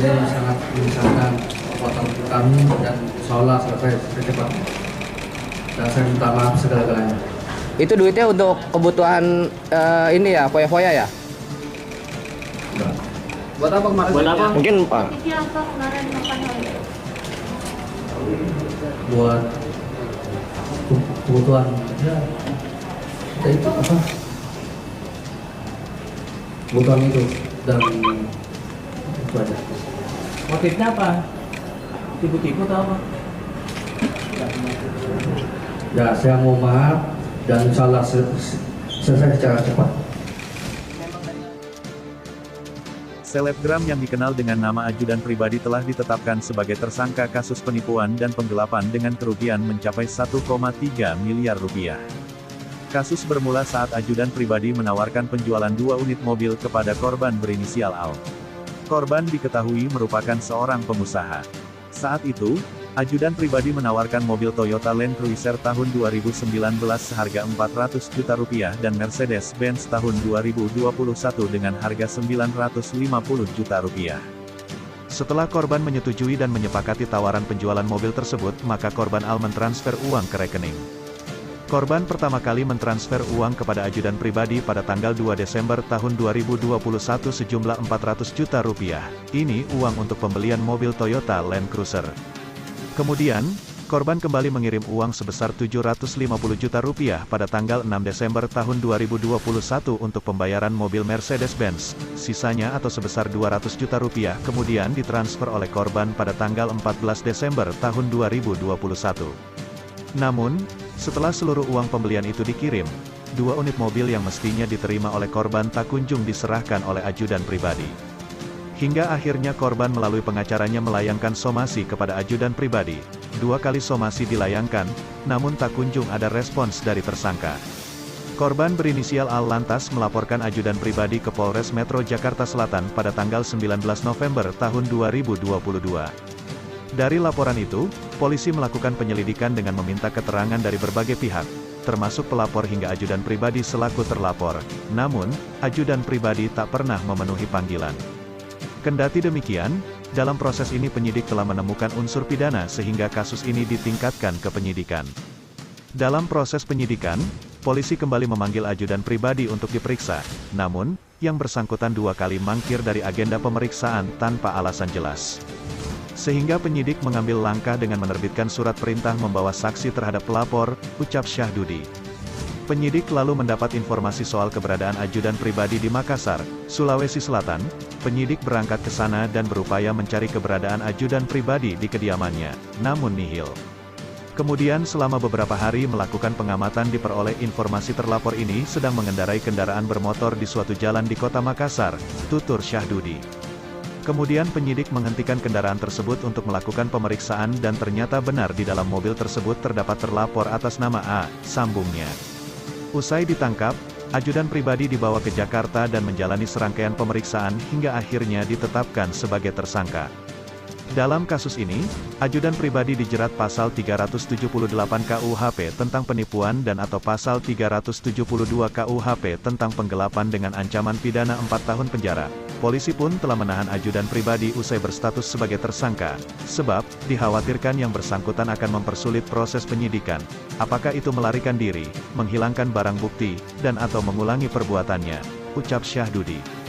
Ini sangat menyusahkan kekuatan kami dan seolah selesai secepat. Dan saya minta maaf segala-galanya. Itu duitnya untuk kebutuhan ini ya, foya-foya ya? Enggak. Buat apa kemarin? Buat apa? Mungkin Pak. Ini apa kemarin makan Buat kebutuhan. Ya. Itu apa? Kebutuhan itu dan itu aja. Motifnya apa? Tipu-tipu atau apa? Ya, saya mau maaf dan insya Allah selesai secara cepat. Selebgram yang dikenal dengan nama ajudan pribadi telah ditetapkan sebagai tersangka kasus penipuan dan penggelapan dengan kerugian mencapai 1,3 miliar rupiah. Kasus bermula saat ajudan pribadi menawarkan penjualan 2 unit mobil kepada korban berinisial Al. Korban diketahui merupakan seorang pengusaha. Saat itu, ajudan pribadi menawarkan mobil Toyota Land Cruiser tahun 2019 seharga 400 juta rupiah dan Mercedes-Benz tahun 2021 dengan harga 950 juta rupiah. Setelah korban menyetujui dan menyepakati tawaran penjualan mobil tersebut, maka korban Al mentransfer uang ke rekening. Korban pertama kali mentransfer uang kepada ajudan pribadi pada tanggal 2 Desember tahun 2021 sejumlah 400 juta rupiah. Ini uang untuk pembelian mobil Toyota Land Cruiser. Kemudian, korban kembali mengirim uang sebesar 750 juta rupiah pada tanggal 6 Desember tahun 2021 untuk pembayaran mobil Mercedes-Benz. Sisanya atau sebesar 200 juta rupiah kemudian ditransfer oleh korban pada tanggal 14 Desember tahun 2021. Namun, setelah seluruh uang pembelian itu dikirim, 2 unit mobil yang mestinya diterima oleh korban tak kunjung diserahkan oleh ajudan pribadi. Hingga akhirnya korban melalui pengacaranya melayangkan somasi kepada ajudan pribadi. 2 kali somasi dilayangkan, namun tak kunjung ada respons dari tersangka. Korban berinisial Al lantas melaporkan ajudan pribadi ke Polres Metro Jakarta Selatan pada tanggal 19 November tahun 2022. Dari laporan itu, polisi melakukan penyelidikan dengan meminta keterangan dari berbagai pihak, termasuk pelapor hingga ajudan pribadi selaku terlapor. Namun, ajudan pribadi tak pernah memenuhi panggilan. Kendati demikian, dalam proses ini penyidik telah menemukan unsur pidana sehingga kasus ini ditingkatkan ke penyidikan. Dalam proses penyidikan, polisi kembali memanggil ajudan pribadi untuk diperiksa, namun, yang bersangkutan 2 kali mangkir dari agenda pemeriksaan tanpa alasan jelas. Sehingga penyidik mengambil langkah dengan menerbitkan surat perintah membawa saksi terhadap pelapor, ucap Syahdudi. Penyidik lalu mendapat informasi soal keberadaan ajudan pribadi di Makassar, Sulawesi Selatan. Penyidik berangkat ke sana dan berupaya mencari keberadaan ajudan pribadi di kediamannya, namun nihil. Kemudian selama beberapa hari melakukan pengamatan diperoleh informasi terlapor ini sedang mengendarai kendaraan bermotor di suatu jalan di kota Makassar, tutur Syahdudi. Kemudian penyidik menghentikan kendaraan tersebut untuk melakukan pemeriksaan dan ternyata benar di dalam mobil tersebut terdapat terlapor atas nama A, sambungnya. Usai ditangkap, ajudan pribadi dibawa ke Jakarta dan menjalani serangkaian pemeriksaan hingga akhirnya ditetapkan sebagai tersangka. Dalam kasus ini, ajudan pribadi dijerat pasal 378 KUHP tentang penipuan dan atau pasal 372 KUHP tentang penggelapan dengan ancaman pidana 4 tahun penjara. Polisi pun telah menahan ajudan pribadi usai berstatus sebagai tersangka, sebab dikhawatirkan yang bersangkutan akan mempersulit proses penyidikan. Apakah itu melarikan diri, menghilangkan barang bukti, dan atau mengulangi perbuatannya, ucap Syahdudi.